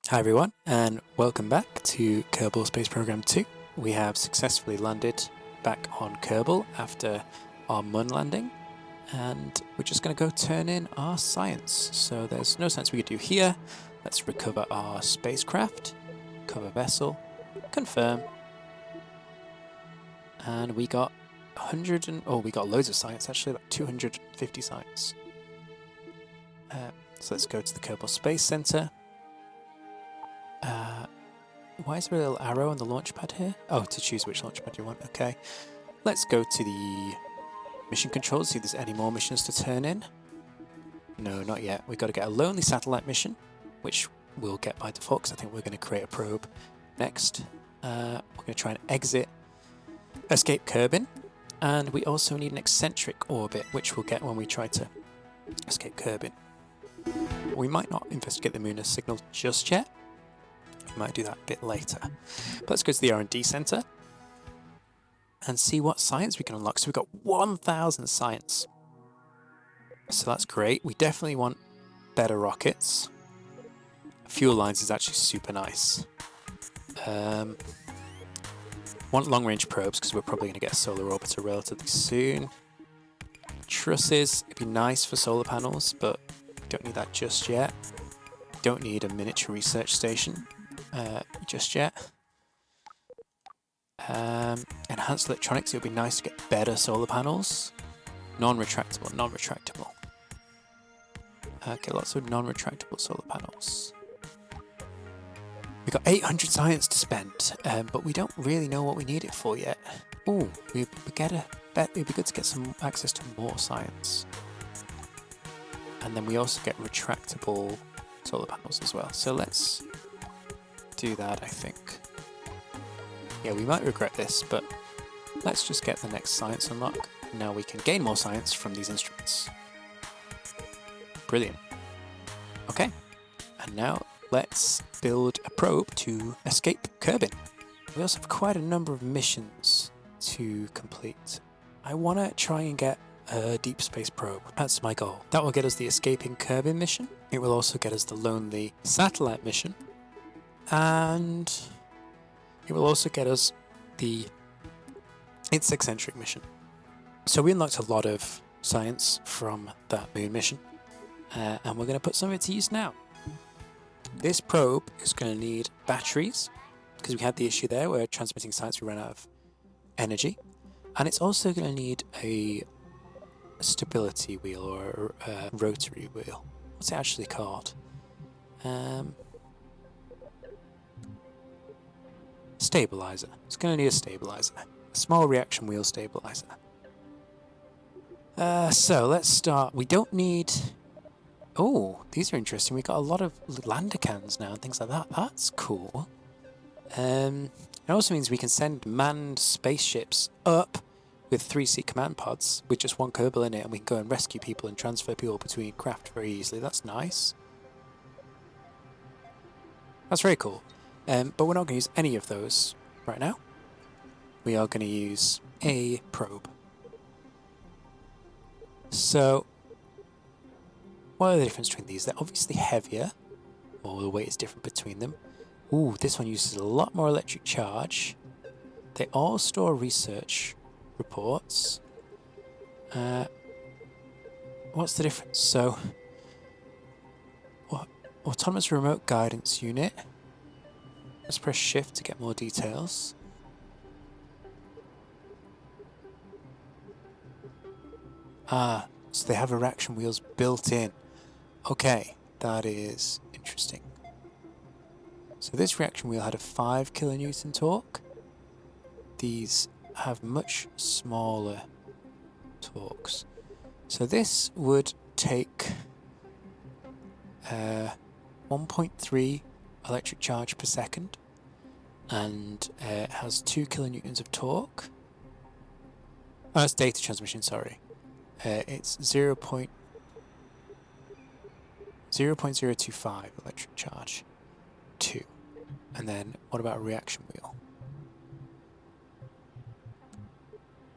Hi everyone, and welcome back to Kerbal Space Program 2. We have successfully landed back on Kerbal after our moon landing, and we're just going to go turn in our science. So there's no science we could do here. Let's recover our spacecraft, cover vessel, confirm, and we got we got loads of science actually, like 250 science. So let's go to the Kerbal Space Center. Why is there a little arrow on the launch pad here? Oh, to choose which launch pad you want. Okay. Let's go to the mission controls, see if there's any more missions to turn in. No, not yet. We've got to get a lonely satellite mission, which we'll get by default because I think we're going to create a probe next. We're going to try and escape Kerbin, and we also need an eccentric orbit, which we'll get when we try to escape Kerbin. We might not investigate the Munar signal just yet. We might do that a bit later. But let's go to the R&D Center and see what science we can unlock. So we've got 1,000 science. So that's great. We definitely want better rockets. Fuel lines is actually super nice. Want long-range probes because we're probably going to get a solar orbiter relatively soon. Trusses, it'd be nice for solar panels, but don't need that just yet. Don't need a miniature research station just yet. Enhanced electronics, it would be nice to get better solar panels. Non-retractable. Okay, lots of non-retractable solar panels. We've got 800 science to spend, but we don't really know what we need it for yet. Ooh, it'd be good to get some access to more science. And then we also get retractable solar panels as well. So let's do that, I think. Yeah, we might regret this, but let's just get the next science unlock. Now we can gain more science from these instruments. Brilliant. Okay, and now let's build a probe to escape Kerbin. We also have quite a number of missions to complete. I want to try and get a deep space probe. That's my goal. That will get us the escaping Kerbin mission. It will also get us the lonely satellite mission. And it will also get us its eccentric mission. So we unlocked a lot of science from that moon mission. And we're going to put some of it to use now. This probe is going to need batteries, because we had the issue there where transmitting science we ran out of energy. And it's also going to need a stability wheel or a rotary wheel. What's it actually called? Stabilizer. It's going to need a stabilizer. A small reaction wheel stabilizer. So let's start. We don't need... Oh, these are interesting. We've got a lot of lander cans now and things like that. That's cool. It also means we can send manned spaceships up with 3-seat command pods with just one Kerbal in it, and we can go and rescue people and transfer people between craft very easily. That's nice. That's very cool. But we're not going to use any of those right now. We are going to use a probe. So, what are the difference between these? They're obviously heavier, or the weight is different between them. Ooh, this one uses a lot more electric charge. They all store research reports. What's the difference? So, autonomous remote guidance unit. Let's press shift to get more details. Ah, so they have reaction wheels built in. Okay, that is interesting. So this reaction wheel had a 5 kilonewton torque. These have much smaller torques. So this would take 1.3 electric charge per second, and it has 2 kilonewtons of torque. Oh, that's data transmission, sorry. It's 0.025 electric charge. 2. And then what about a reaction wheel?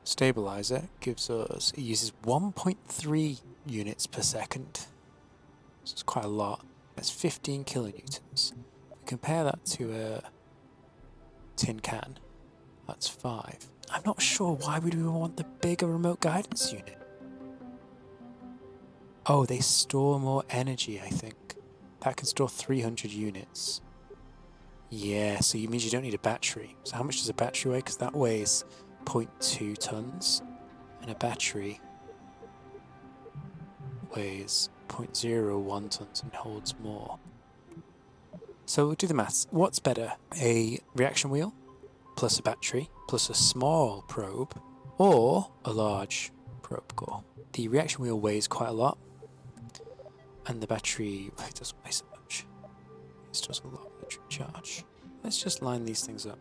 Stabilizer gives us, it uses 1.3 units per second. So it's quite a lot. That's 15 kilonewtons. compare that to a tin can, that's 5. I'm not sure why would we want the bigger remote guidance unit. Oh, they store more energy, I think. That can store 300 units. Yeah, so it means you don't need a battery. So how much does a battery weigh? Because that weighs 0.2 tons, and a battery weighs 0.01 tons and holds more. So we'll do the maths. What's better, a reaction wheel plus a battery plus a small probe, or a large probe core? The reaction wheel weighs quite a lot, and the battery doesn't weigh so much. It stores a lot of electric charge. Let's just line these things up.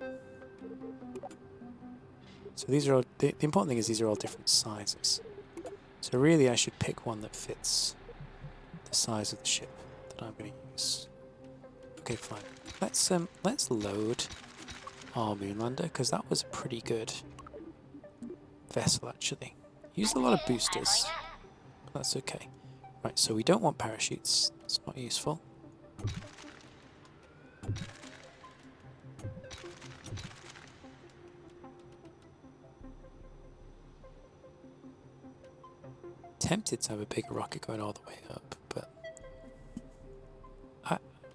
So these are all, the important thing is these are all different sizes. So really I should pick one that fits the size of the ship that I'm going to use. Okay, fine. Let's load our Moonlander, because that was a pretty good vessel actually. Used a lot of boosters, but that's okay. Right, so we don't want parachutes. It's not useful. Tempted to have a bigger rocket going all the way up, but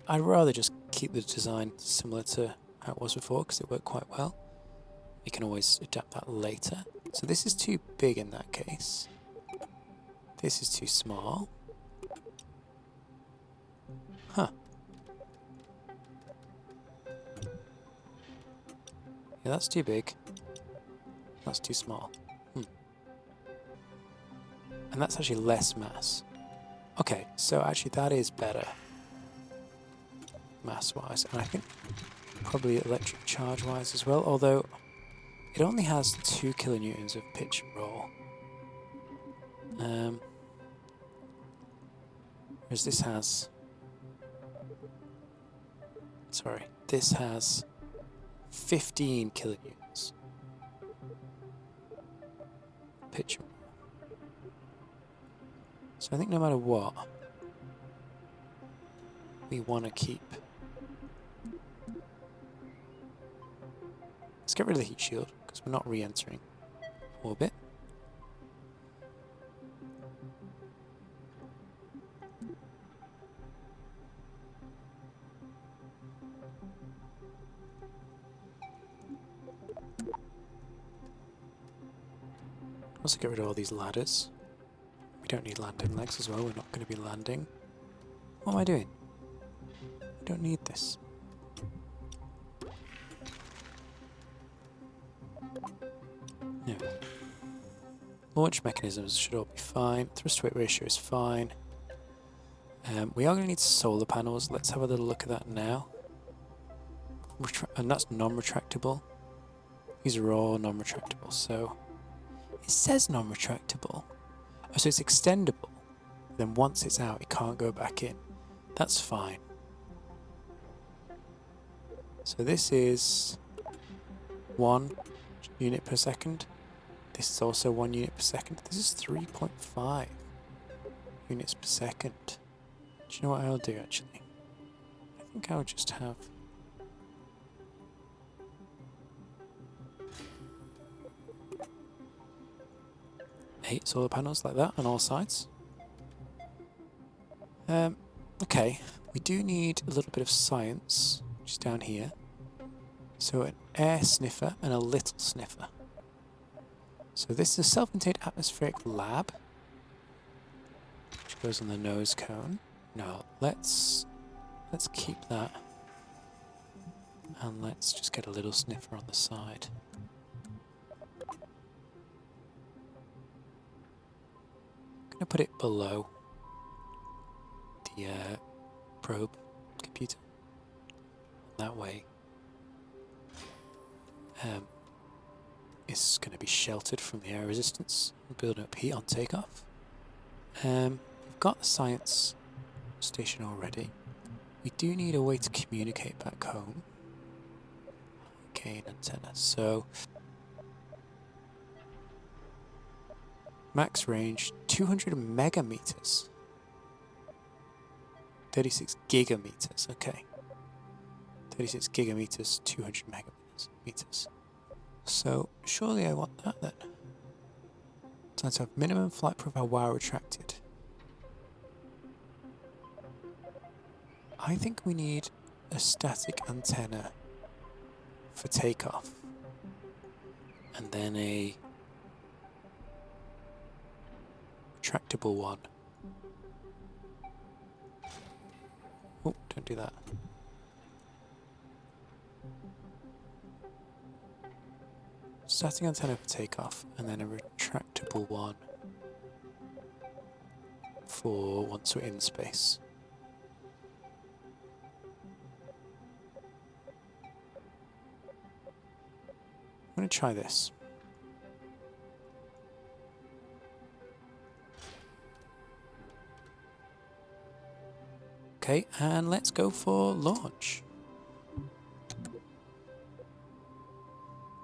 I'd rather just keep the design similar to how it was before, because it worked quite well. We can always adapt that later. So this is too big in that case. This is too small. Huh. Yeah, that's too big. That's too small. And that's actually less mass. Okay, so actually that is better mass-wise, and I think probably electric charge-wise as well, although it only has 2 kilonewtons of pitch and roll. Whereas this has... Sorry, this has 15 kilonewtons. Pitch and roll. So I think no matter what, we want to keep... Let's get rid of the heat shield, because we're not re-entering orbit. Also get rid of all these ladders. We don't need landing legs as well, we're not going to be landing. What am I doing? I don't need this. No. Launch mechanisms should all be fine. Thrust to weight ratio is fine. We are going to need solar panels. Let's have a little look at that now. And that's non-retractable. These are all non-retractable, so... It says non-retractable. Oh, so it's extendable. Then once it's out, it can't go back in. That's fine. So this is 1 unit per second. This is also 1 unit per second. This is 3.5 units per second. Do you know what I'll do actually? I think I'll just have... eight solar panels like that on all sides. Okay, we do need a little bit of science, which is down here. So an air sniffer and a little sniffer. So this is a self-contained atmospheric lab, which goes on the nose cone. Now let's keep that, and let's just get a little sniffer on the side. I'm going to put it below the probe computer. That way it's going to be sheltered from the air resistance, building up heat on takeoff. We've got the science station already. We do need a way to communicate back home. Gain antenna. So max range 200 megameters. 36 gigameters, okay. 36 gigameters, 200 megameters. So surely I want that then. Time to have minimum flight profile while retracted. I think we need a static antenna for takeoff. And then a retractable one. Oh, don't do that. Static antenna for takeoff, and then a retractable one for once we're in space. I'm going to try this. Okay, and let's go for launch.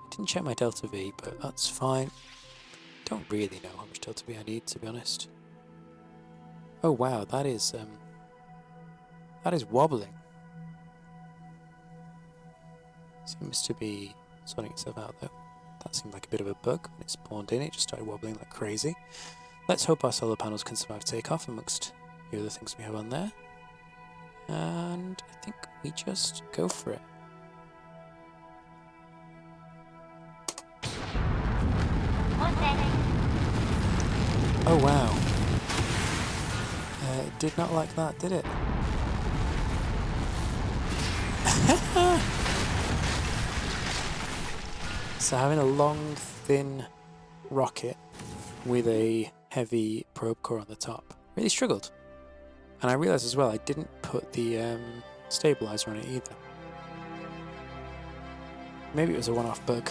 I didn't check my delta V, but that's fine. Don't really know how much delta V I need, to be honest. Oh wow, that is wobbling. Seems to be sorting itself out though. That seemed like a bit of a bug when it spawned in. It just started wobbling like crazy. Let's hope our solar panels can survive takeoff amongst the other things we have on there. And I think we just go for it. Oh wow. It did not like that, did it? So having a long, thin rocket with a heavy probe core on the top really struggled. And I realised as well I didn't put the stabilizer on it either. Maybe it was a one-off bug.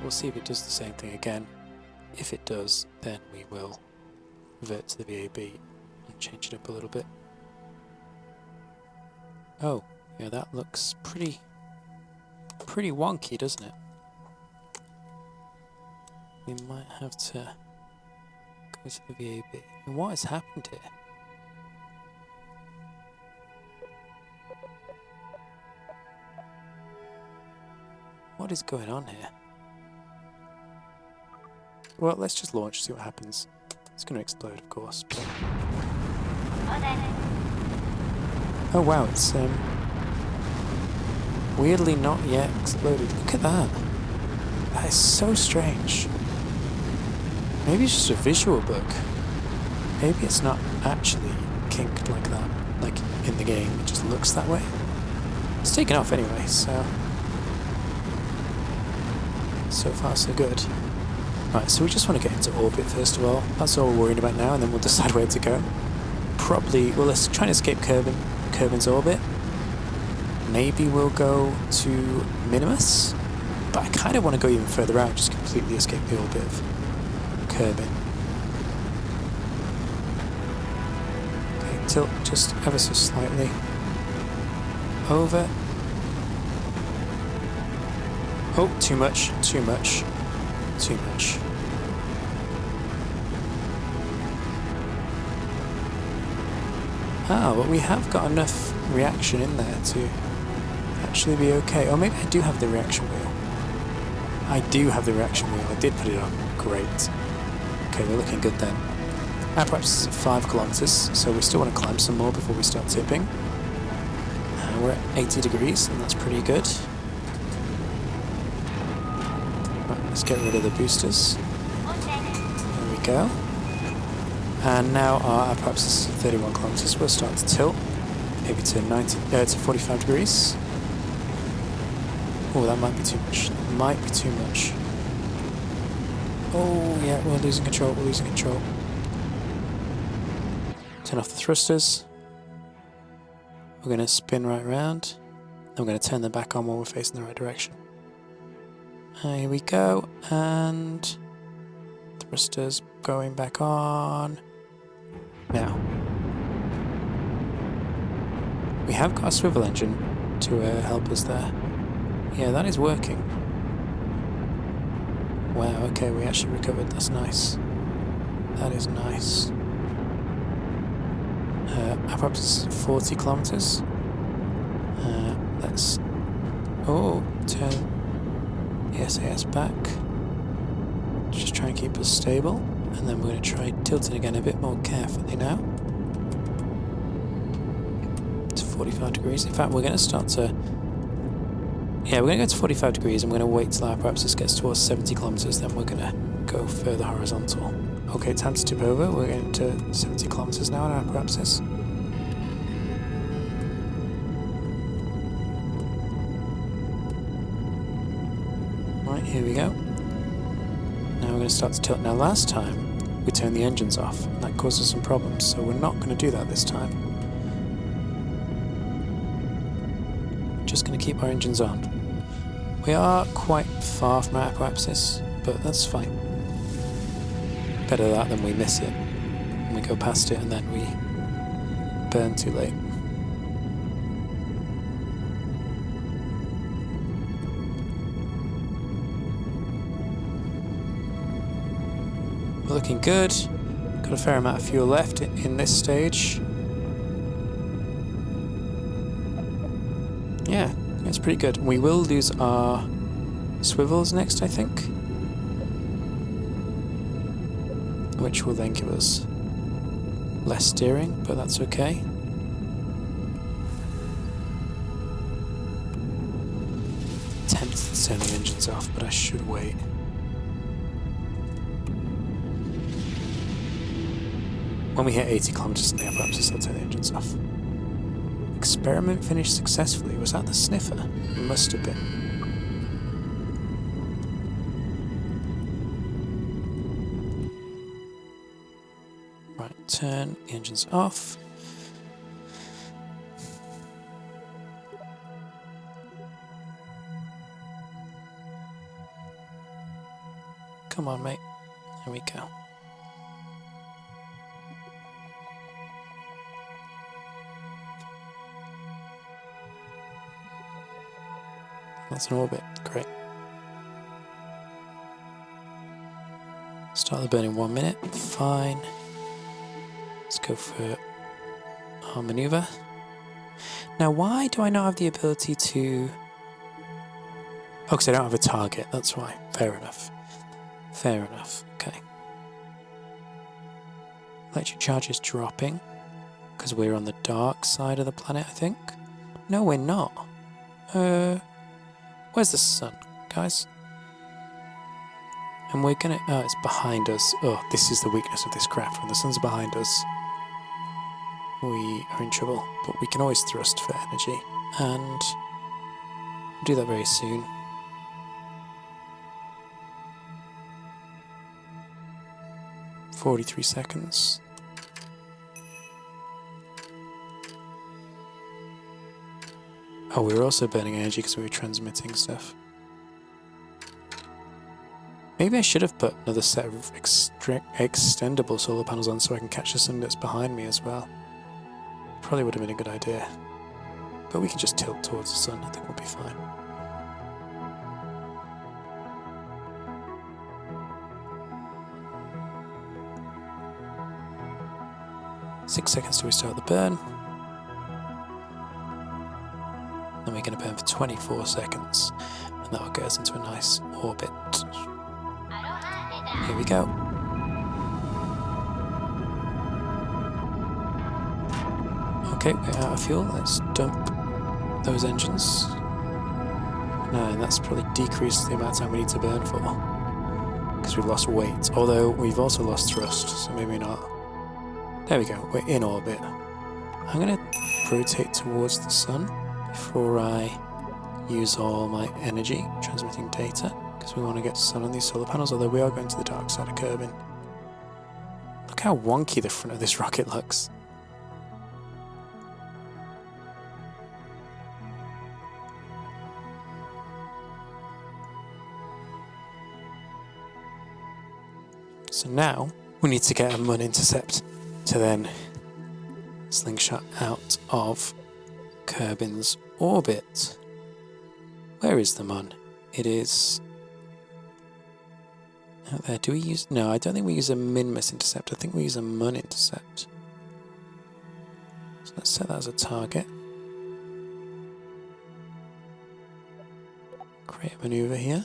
We'll see if it does the same thing again. If it does, then we will revert to the VAB and change it up a little bit. Oh, yeah, that looks pretty wonky, doesn't it? We might have to go to the VAB. And what has happened here? What is going on here? Well, let's just launch, see what happens. It's going to explode, of course. But... oh wow, it's weirdly not yet exploded. Look at that. That is so strange. Maybe it's just a visual bug. Maybe it's not actually kinked like that, like in the game. It just looks that way. It's taken off anyway, so far so good. Right, so we just want to get into orbit first of all. That's all we're worried about now, and then we'll decide where to go. Probably, well, let's try and escape Kerbin's orbit. Maybe we'll go to Minimus, but I kind of want to go even further out, just completely escape the orbit of Kerbin. Okay, tilt just ever so slightly over. Oh, too much, too much, too much. Ah, but we have got enough reaction in there to actually be okay. Or maybe I do have the reaction wheel. I do have the reaction wheel. I did put it on. Great. Okay, we're looking good then. Our practice is at 5 kilometers, so we still want to climb some more before we start tipping. We're at 80 degrees, and that's pretty good. Right, let's get rid of the boosters. There we go. And now our practice is 31 kilometers. We'll start to tilt, maybe to 45 degrees. Oh, that might be too much. That might be too much. Oh, yeah, we're losing control. We're losing control. Turn off the thrusters. We're going to spin right around. Then we're going to turn them back on when we're facing the right direction. Here we go. And thrusters going back on. Now, we have got a swivel engine to help us there. Yeah, that is working. Wow, okay, we actually recovered. That's nice. That is nice. Our practice is 40 kilometers. Let's... Oh, turn the SAS back. Just try and keep us stable. And then we're going to try tilting again a bit more carefully now. To 45 degrees. In fact, we're going to start to... Yeah, we're going to go to 45 degrees and we're going to wait till our apparatus gets towards 70 kilometers, then we're going to go further horizontal. Okay, time to tip over. We're getting to 70 kilometers now on our apparatus. Right, here we go. Now we're going to start to tilt. Now last time we turned the engines off and that caused us some problems, so we're not going to do that this time. Just going to keep our engines on. We are quite far from our apparatus, but that's fine. Better that than we miss it and we go past it and then we burn too late. We're looking good. Got a fair amount of fuel left in this stage. Yeah, it's pretty good. We will lose our swivels next, I think, which will then give us less steering, but that's okay. Tempted to turn the engines off, but I should wait. When we hit 80 kilometers in the apparatus, I'll turn the engines off. Experiment finished successfully. Was that the sniffer? It must have been. Right, turn the engines off. Come on, mate. There we go. That's an orbit. Great. Start the burn in 1 minute. Fine. Let's go for our maneuver. Now, why do I not have the ability to... Oh, because I don't have a target. That's why. Fair enough. Fair enough. Okay. Electric charge is dropping because we're on the dark side of the planet, I think. No, we're not. Where's the sun, guys? And we're gonna... Oh, it's behind us. Oh, this is the weakness of this craft. When the sun's behind us, we are in trouble. But we can always thrust for energy. And we'll do that very soon. "43 seconds. Oh, we were also burning energy because we were transmitting stuff. Maybe I should have put another set of extendable solar panels on so I can catch the sun that's behind me as well. Probably would have been a good idea. But we can just tilt towards the sun, I think we'll be fine. Six seconds till we start the burn. Then we're going to burn for 24 seconds, and that will get us into a nice orbit. Here we go. Okay, we're out of fuel. Let's dump those engines. No, and that's probably decreased the amount of time we need to burn for, because we've lost weight. Although we've also lost thrust, so maybe not. There we go. We're in orbit. I'm going to rotate towards the sun before I use all my energy transmitting data, because we want to get sun on these solar panels, although we are going to the dark side of Kerbin. Look how wonky the front of this rocket looks. So now we need to get a Mun intercept to then slingshot out of Kerbin's orbit. Where is the Mun? It is out there. Do we use... No, I don't think we use a Minmus intercept. I think we use a Mun intercept. So let's set that as a target. Create a maneuver here.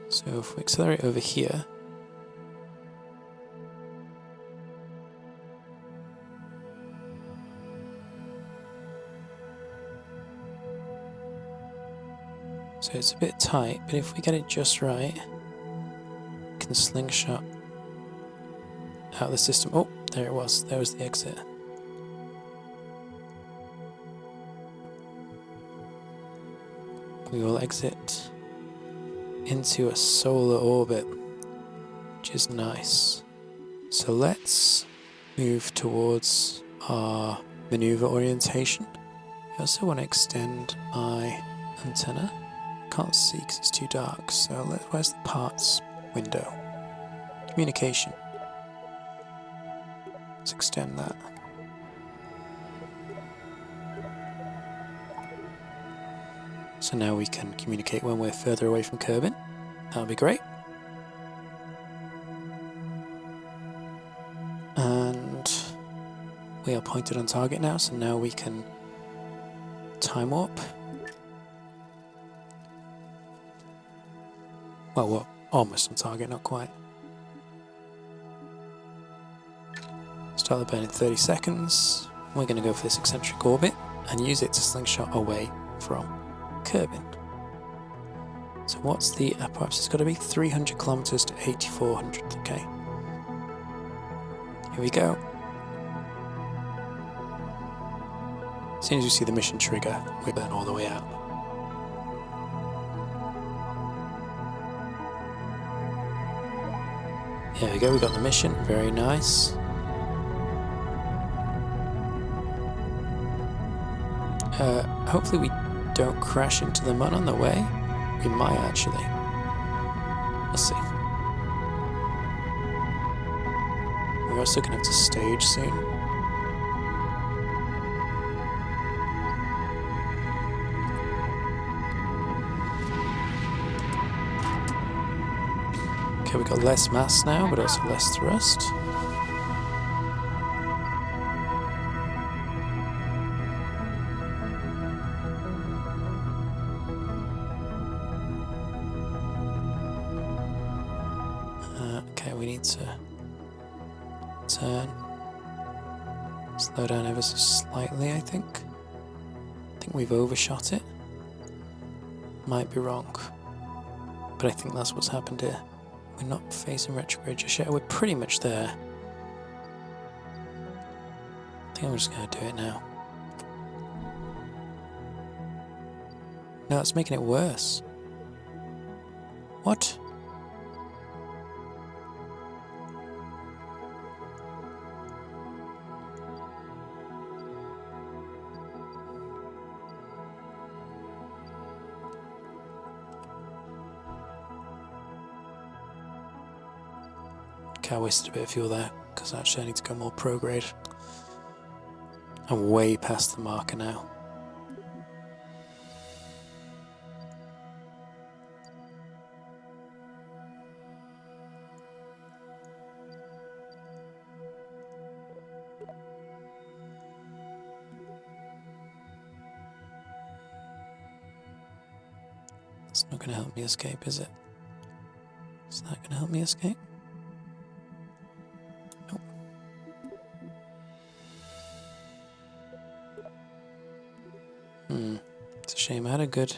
So if we accelerate over here, so it's a bit tight, but if we get it just right, we can slingshot out of the system. Oh, there it was. There was the exit. We will exit into a solar orbit, which is nice. So let's move towards our maneuver orientation. I also want to extend my antenna. Can't see because it's too dark, so where's the parts window? Communication. Let's extend that. So now we can communicate when we're further away from Kerbin. That'll be great. And we are pointed on target now, so now we can time warp. Well, we're almost on target, not quite. Start the burn in 30 seconds. We're going to go for this eccentric orbit and use it to slingshot away from Kerbin. So what's the apparatus? It's got to be 300 kilometers to 8,400. Okay. Here we go. As soon as you see the mission trigger, we burn all the way out. Here we go, we got the mission, very nice. Hopefully we don't crash into the mud on the way. We might actually. We'll see. We're also going to have to stage soon. Okay, we've got less mass now, but also less thrust. Okay, we need to turn. Slow down ever so slightly, I think. I think we've overshot it. Might be wrong. But I think that's what's happened here. We're not facing retrograde just yet. We're pretty much there. I think I'm just going to do it now. No, it's making it worse. What? Okay, I wasted a bit of fuel there, because actually I need to go more pro-grade. I'm way past the marker now. It's not going to help me escape, is it? Is that going to help me escape? Nope. It's a shame. I had a good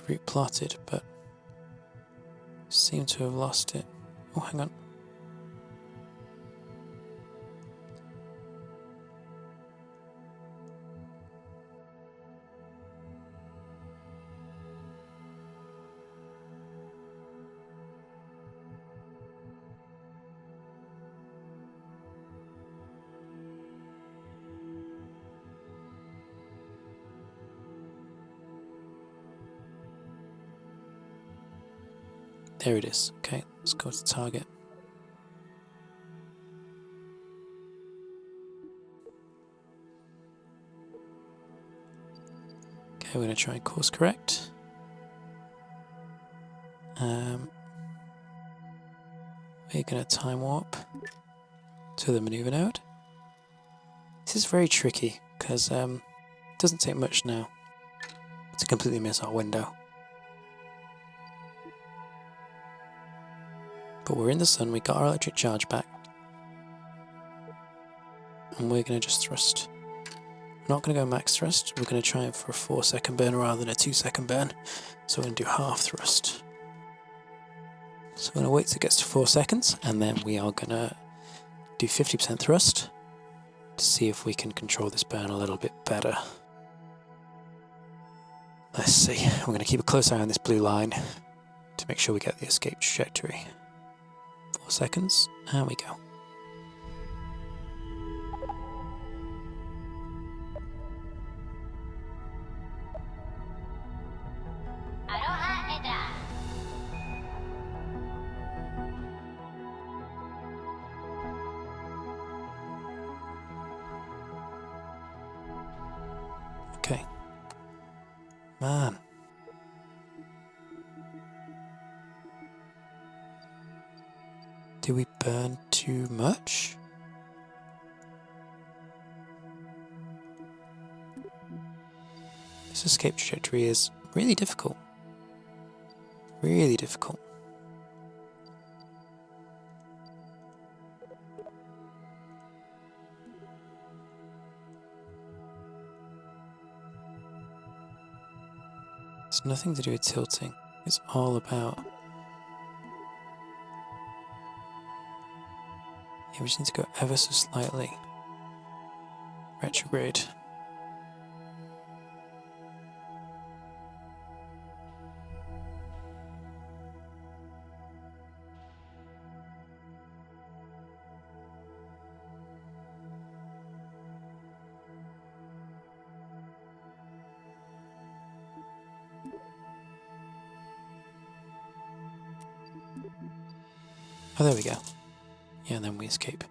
route plotted, but seem to have lost it. Oh, hang on. There it is. Okay, let's go to target. Okay, we're going to try and course correct. We're going to time warp to the maneuver node. This is very tricky because it doesn't take much now to completely miss our window. But we're in the sun, we got our electric charge back. And we're going to just thrust. We're not going to go max thrust, we're going to try it for a 4-second burn rather than a 2-second burn. So we're going to do half thrust. So we're going to wait till it gets to 4 seconds, and then we are going to do 50% thrust to see if we can control this burn a little bit better. Let's see, we're going to keep a close eye on this blue line to make sure we get the escape trajectory. 4 seconds, and we go. Okay. Man. Did we burn too much? This escape trajectory is really difficult. Really difficult. It's nothing to do with tilting. It's all about... Yeah, we just need to go ever so slightly retrograde. Oh, there we go. Yeah, and then we escape.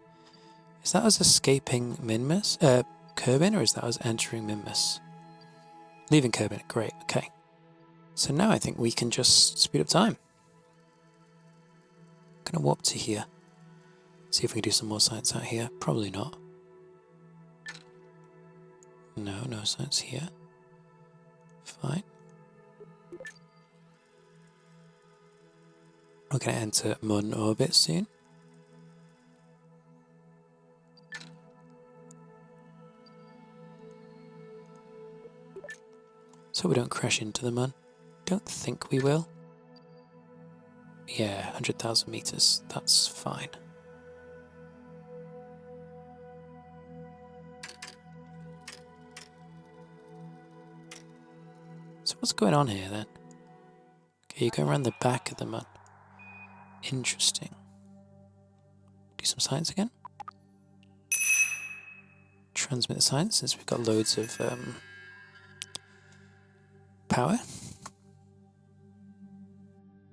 Is that us escaping Minmus? Kerbin, or is that us entering Minmus? Leaving Kerbin, great, okay. So now I think we can just speed up time. I'm gonna warp to here. See if we can do some more science out here. Probably not. No, no science here. Fine. We're gonna enter Mun orbit soon. So we don't crash into the Mun. Don't think we will. Yeah, 100,000 meters. That's fine. So what's going on here then? Okay, you're going around the back of the Mun. Interesting. Do some science again. Transmit the science since we've got loads of power.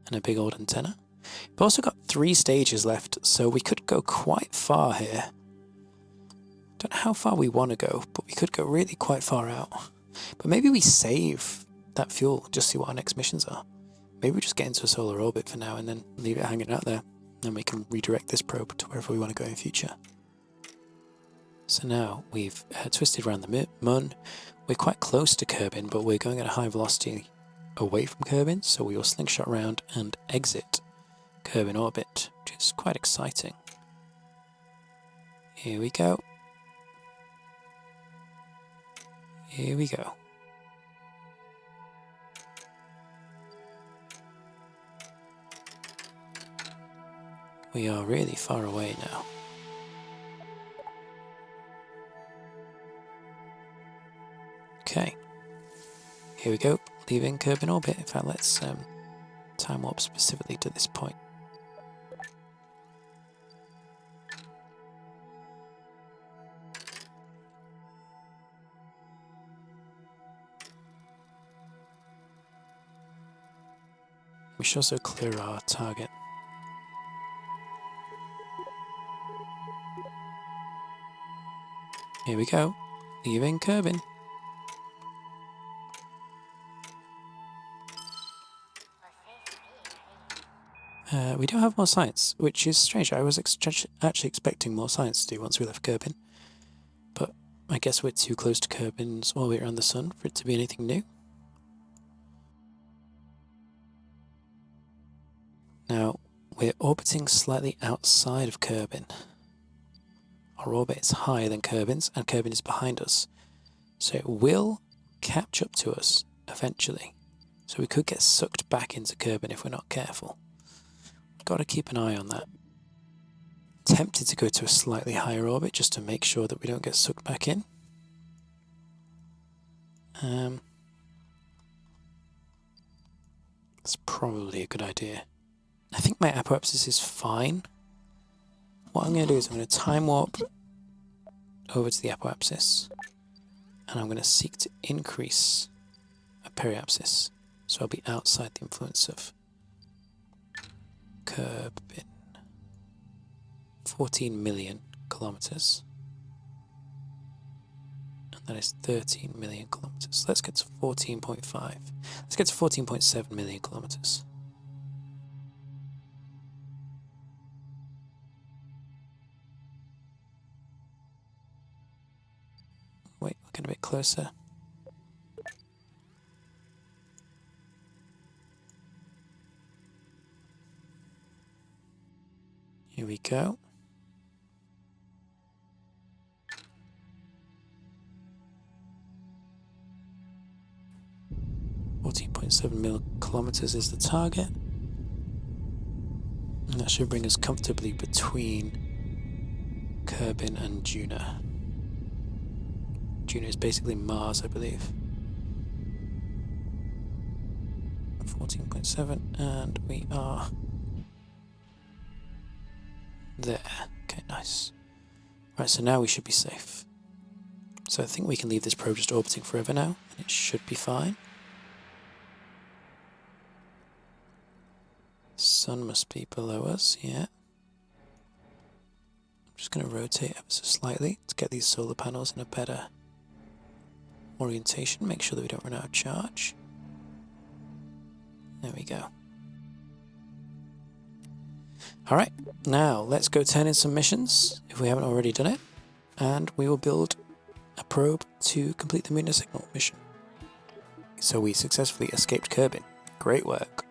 And a big old antenna. We've also got 3 stages left, so we could go quite far here. Don't know how far we want to go, but we could go really quite far out. But maybe we save that fuel, just see what our next missions are. Maybe we just get into a solar orbit for now and then leave it hanging out there. And we can redirect this probe to wherever we want to go in future. So now we've twisted around the Mun. We're quite close to Kerbin, but we're going at a high velocity away from Kerbin, so we will slingshot around and exit Kerbin orbit, which is quite exciting. Here we go. Here we go. We are really far away now. Okay. Here we go. Leaving Kerbin orbit. In fact, let's time warp specifically to this point. We should also clear our target. Here we go. Leaving Kerbin. We don't have more science, which is strange. I was actually expecting more science to do once we left Kerbin. But I guess we're too close to Kerbin's orbit around the sun for it to be anything new. Now, we're orbiting slightly outside of Kerbin. Our orbit is higher than Kerbin's, and Kerbin is behind us. So it will catch up to us eventually. So we could get sucked back into Kerbin if we're not careful. Got to keep an eye on that. Tempted to go to a slightly higher orbit just to make sure that we don't get sucked back in. That's probably a good idea. I think my apoapsis is fine. What I'm going to do is I'm going to time warp over to the apoapsis, and I'm going to seek to increase a periapsis, so I'll be outside the influence of Kerbin. 14 million kilometers. And that is 13 million kilometers. Let's get to 14.5. Let's get to 14.7 million kilometers. Wait, we'll get a bit closer. Here we go. .7 kilometers is the target. And that should bring us comfortably between Kerbin and Juna. Juna is basically Mars, I believe. 14.7, and we are there. Okay, nice. Right, so now we should be safe. So I think we can leave this probe just orbiting forever now, and it should be fine. Sun must be below us, yeah. I'm just going to rotate ever so slightly to get these solar panels in a better orientation, make sure that we don't run out of charge. There we go. Alright, now let's go turn in some missions, if we haven't already done it, and we will build a probe to complete the Lunar Signal mission. So we successfully escaped Kerbin. Great work.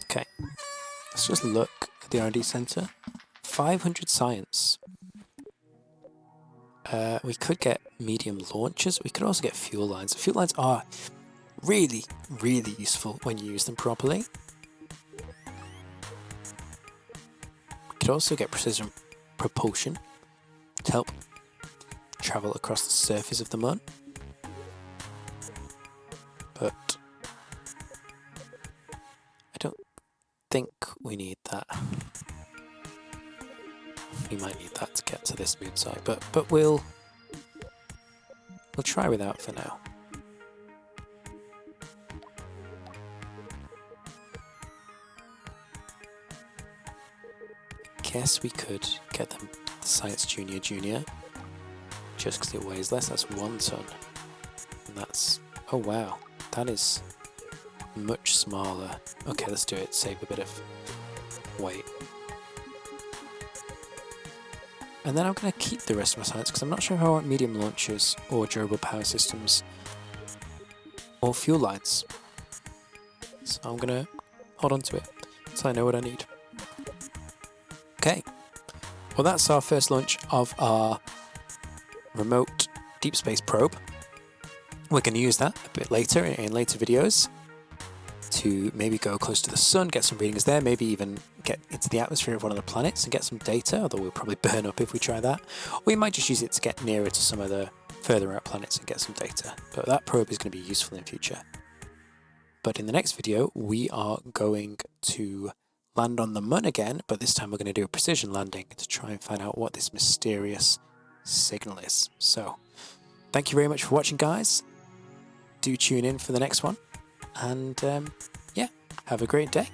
Okay, let's just look at the R&D Center. 500 science. We could get medium launchers. We could also get fuel lines. Fuel lines are really, really useful when you use them properly. We could also get precision propulsion to help travel across the surface of the moon. But I don't think we need that. We might need that to get to this moon site, but we'll try without for now. Guess we could get them the Science Junior just because it weighs less. That's 1 ton, and that's, oh wow, that is much smaller. Okay, let's do it. Save a bit of weight. And then I'm going to keep the rest of my science because I'm not sure how I want medium launchers or durable power systems or fuel lines. So I'm going to hold on to it until I know what I need. Okay, well that's our first launch of our remote deep space probe. We're going to use that a bit later in later videos to maybe go close to the sun, get some readings there, maybe even get into the atmosphere of one of the planets and get some data, although we'll probably burn up if we try that. Or we might just use it to get nearer to some of the further out planets and get some data. But that probe is going to be useful in future. But in the next video, we are going to land on the moon again, but this time we're going to do a precision landing to try and find out what this mysterious signal is. So, thank you very much for watching, guys. Do tune in for the next one. And yeah, have a great day.